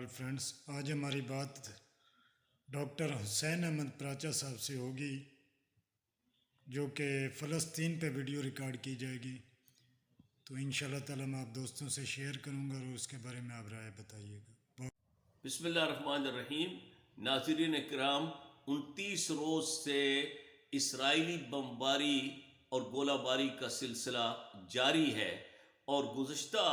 آل friends, آج ہماری بات ڈاکٹر حسین احمد پراچا صاحب سے ہوگی، جو کہ فلسطین پہ ویڈیو ریکارڈ کی جائے گی، تو انشاءاللہ تعالی میں آپ دوستوں سے شیئر کروں گا اور اس کے بارے میں آپ رائے بتائیے گا۔ بسم اللہ الرحمن الرحیم۔ ناظرین کرام، 29 روز سے اسرائیلی بمباری اور گولہ باری کا سلسلہ جاری ہے، اور گزشتہ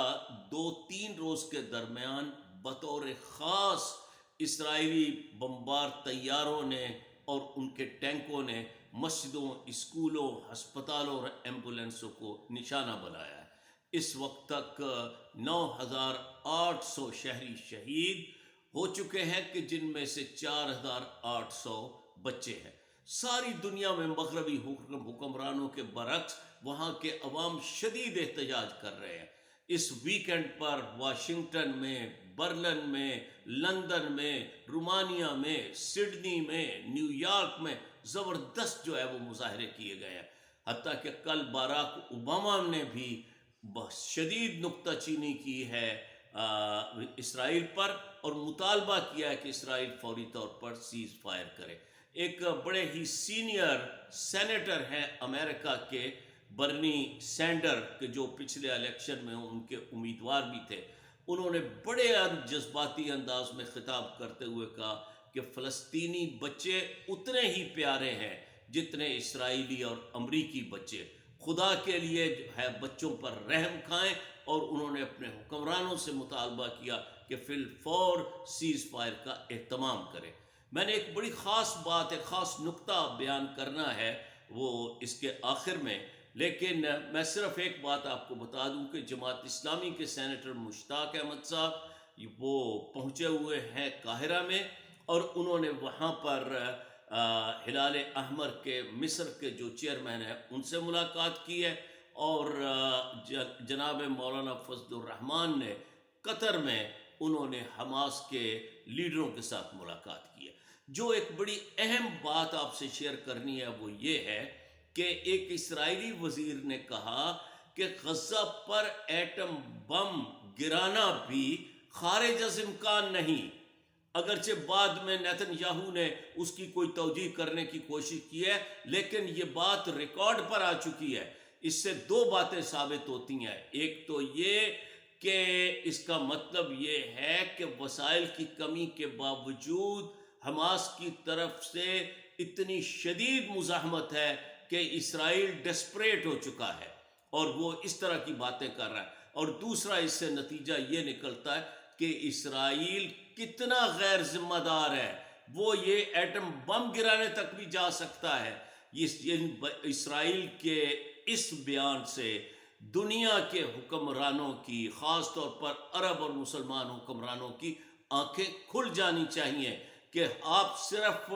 2-3 روز کے درمیان بطور خاص اسرائیلی بمبار طیاروں نے اور ان کے ٹینکوں نے مسجدوں، اسکولوں، ہسپتالوں اور ایمبولینسوں کو نشانہ بنایا ہے۔ اس وقت تک 9,800 شہری شہید ہو چکے ہیں، کہ جن میں سے 4,800 بچے ہیں۔ ساری دنیا میں مغربی حکمرانوں کے برعکس وہاں کے عوام شدید احتجاج کر رہے ہیں۔ اس ویکنڈ پر واشنگٹن میں، برلن میں، لندن میں، رومانیہ میں، سڈنی میں، نیو یارک میں زبردست جو ہے وہ مظاہرے کیے گئے ہیں۔ حتیٰ کہ کل باراک اوباما نے بھی شدید نکتہ چینی کی ہے اسرائیل پر، اور مطالبہ کیا ہے کہ اسرائیل فوری طور پر سیز فائر کرے۔ ایک بڑے ہی سینئر سینیٹر ہیں امریکہ کے، برنی سینڈر، کہ جو پچھلے الیکشن میں ان کے امیدوار بھی تھے، انہوں نے بڑے جذباتی انداز میں خطاب کرتے ہوئے کہا کہ فلسطینی بچے اتنے ہی پیارے ہیں جتنے اسرائیلی اور امریکی بچے۔ خدا کے لیے جو ہے بچوں پر رحم کھائیں، اور انہوں نے اپنے حکمرانوں سے مطالبہ کیا کہ فی الفور سیز فائر کا اہتمام کرے۔ میں نے ایک بڑی خاص بات، ایک خاص نکتہ بیان کرنا ہے وہ اس کے آخر میں، لیکن میں صرف ایک بات آپ کو بتا دوں کہ جماعت اسلامی کے سینیٹر مشتاق احمد صاحب وہ پہنچے ہوئے ہیں قاہرہ میں، اور انہوں نے وہاں پر ہلال احمر کے مصر کے جو چیئرمین ہیں ان سے ملاقات کی ہے، اور جناب مولانا فضل الرحمان نے قطر میں انہوں نے حماس کے لیڈروں کے ساتھ ملاقات کی ہے۔ جو ایک بڑی اہم بات آپ سے شیئر کرنی ہے وہ یہ ہے کہ ایک اسرائیلی وزیر نے کہا کہ غزہ پر ایٹم بم گرانا بھی خارج از امکان نہیں، اگرچہ بعد میں نیتن یاہو نے اس کی کوئی توجیہ کرنے کی کوشش کی ہے، لیکن یہ بات ریکارڈ پر آ چکی ہے۔ اس سے دو باتیں ثابت ہوتی ہیں۔ ایک تو یہ کہ اس کا مطلب یہ ہے کہ وسائل کی کمی کے باوجود حماس کی طرف سے اتنی شدید مزاحمت ہے کہ اسرائیل ڈسپریٹ ہو چکا ہے، اور وہ اس طرح کی باتیں کر رہا ہے۔ اور دوسرا اس سے نتیجہ یہ نکلتا ہے کہ اسرائیل کتنا غیر ذمہ دار ہے، وہ یہ ایٹم بم گرانے تک بھی جا سکتا ہے۔ اسرائیل کے اس بیان سے دنیا کے حکمرانوں کی، خاص طور پر عرب اور مسلمان حکمرانوں کی آنکھیں کھل جانی چاہیے کہ آپ صرف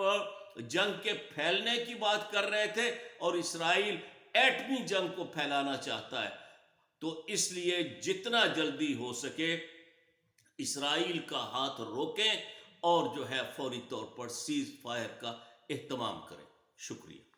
جنگ کے پھیلنے کی بات کر رہے تھے، اور اسرائیل ایٹمی جنگ کو پھیلانا چاہتا ہے۔ تو اس لیے جتنا جلدی ہو سکے اسرائیل کا ہاتھ روکیں، اور جو ہے فوری طور پر سیز فائر کا اہتمام کریں۔ شکریہ۔